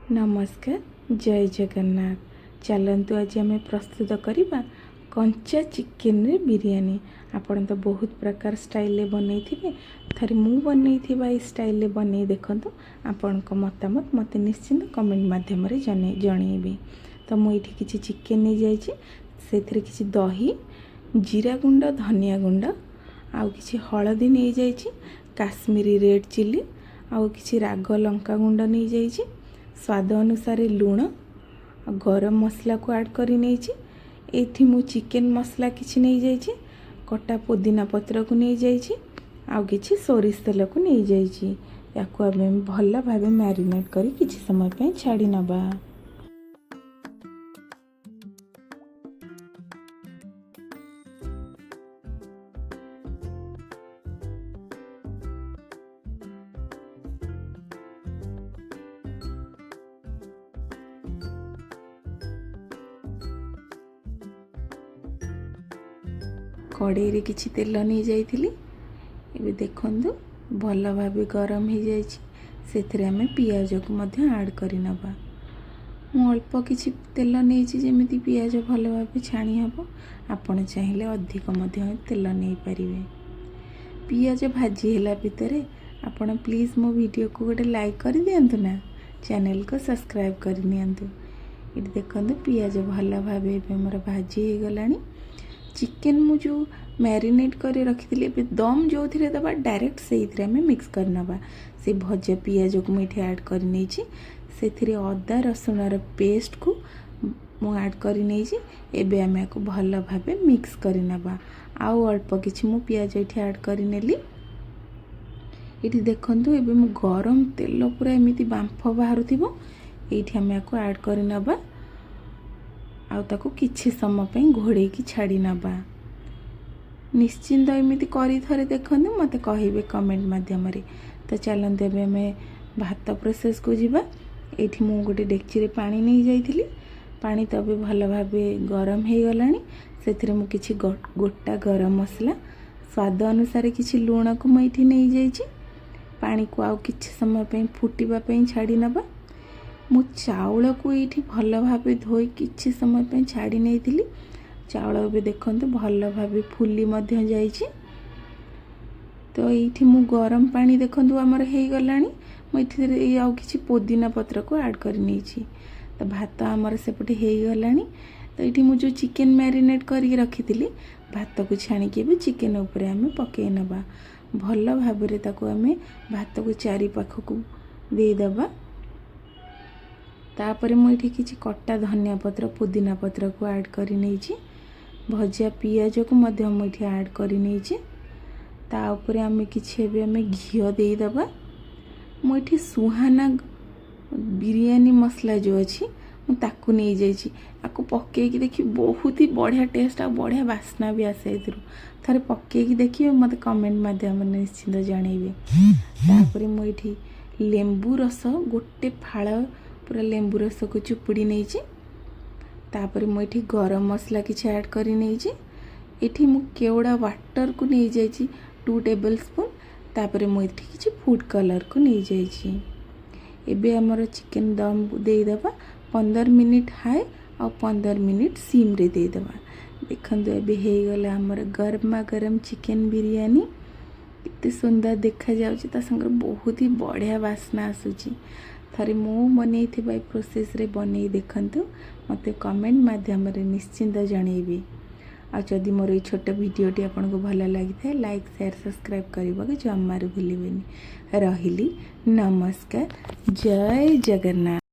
नमस्कार जय जगन्नाथ। चलतु आज आम प्रस्तुत करवा कंचा चिकेन रे बिरयानी। आपण तो बहुत प्रकार स्टाइल बनई थे, थरे मु बनई थिबा ई स्टाइल बनई देखंतु। आपण को मतामत मते निश्चिंत कमेंट माध्यम रे जणेबी। तो मु एठी किछि चिकेन नै जाइछि, सेथिरे किछि दही, जीरा गुंड, धनिया गुंड, आउ किछि हळदी नै जाइछि, काश्मीरी रेड चिली, आउ किछि राग लंका गुंड नै जाइछि, स्वाद अनुसार लूण, गरम मसला को ऐड करी नहीं। एठी मु चिकेन मसला किछि नहीं जाइछि, कटा पुदीना पत्र को नहीं जाइछि, आउ किछि सोरिष तेल को नहीं जाइछि। याको आबे भल्ला भाबे मैरिनेट करी किछि समय पे छाड़ी नबा। कड़े रे किछि तेल नहीं जाइथिली। एबे देखंतु भल भाबे गरम हो जाइछि। सेथिरे हमें पियाज को मध्य ऐड करि नबा। मु अल्प किछि तेल नेछि जेमिति पियाज भल भाबे छाणी हबो। आपण चाहिले अधिक मध्य तेल नै परिबे। पियाज भाजी होला भितरे आपण प्लीज मो वीडियो को गोटे लाइक कर दियंतु ना, चैनल को सब्सक्राइब कर नियंतु। इट देखंतु पियाज भल भाबे एबे मोर भाजी हे गलानी। चिकेन मु जो मैरिनेट कर रखी दम जो थे दबा डायरेक्ट से मिक्स कर नबा। से भजा पियाज को मुझे ऐड कर से अदा रसुण पेस्ट को मु ऐड कर एबे आम को भल भाबे मिक्स कर नबा। आउ अल्प किछि मु पियाज ये ऐड कर नेली। ये देखंतु एबे मु गरम तेल पूरा एमिति बांफ बाहर थिबो, एठी आम को ऐड कर नबा। आउ ताको किछि समय पे घोड़े की छाड़ी नबा। निश्चिंत एमिति करी थरे देखंतु, मते कहिबे कमेंट माध्यम रे। तो चलंतु एबे हमें भात प्रोसेस को जीवा। एठी मु गोटे डेक्ची रे पानी नहीं जाइथिली। पानी तो अबे भल भाबे गरम हे गलानी। सेथिरे मु किछि गोटा गरम मसला, स्वाद अनुसार किछि लूण को मु एठी नहीं जाइछि। पानी को आउ किछि समय पे फुटिबा पे छाड़ी नबा। मु चाउल को ये भल भाबे धोई किछि समय पे छाड़ी नहीं थिली। चाउल भी देखंतु भल भाबे फुली मध्य जाइछि। तो ये मु गरम पानी देखंतु हमर हे गलानी। मु इथे आउ किछि पुदीना पत्र को ऐड कर नैछि। तो भात हमर सेपटे हे गलानी। तो ये मु जो चिकेन मैरिनेट करके रखी थिली, भात को छाणी के भी चिकेन ऊपर हमें पके नबा। भल भाबे ताको हमें भात को चारि पाख को दे दबा। तापर मुझे किसी कटा धनिया पत्र, पुदीना पत्र को ऐड कर नहीं। भजा पियाज को मध्य मुझे ऐड कर नहीं। ता ऊपर आम कि घी देदबा। मुझे सुहाना बिरयानी मसला जो अच्छी ताकू नहीं जाइए। आपको पकईकि देखिए बहुत ही बढ़िया टेस्ट आ बढ़िया बास्ना भी आसे। थे पकईकि देखिए मत कमेंट माध्यम निश्चिंत जनइबे। तापर मुझे लेंबू रस गोटे फाड़ पूरा लेंबू रस को चुपुड़ी नहीं। तापर मुझे गरम मसला किसी ऐड कर नहीं। एठी मु केवड़ा वाटर को नहीं जाइए 2 टेबल स्पून। तापर मुझे किसी फूड कलर को नहीं जाइए। एबे हमर चिकेन दम देदबा 15 मिनिट हाई और 15 मिनिट सिम रे देदबा। देखंतु एबे हे गला हमर गरमा गरम चिकेन बिरयानी। इतने सुंदर देखा जाउची, ता संग बहुत ही बढ़िया बास्ना आसुची। थरे मु बनै थिबा प्रोसेस रे बनै देखंतु, मते कमेंट माध्यम रे निश्चिंत जणैबे। आ जदि मोर ए छोट वीडियोटी आपनको भल लगी था, लाइक शेयर सब्सक्राइब करबा के जमार भूलिबेनी। रहिली नमस्कार जय जगन्नाथ।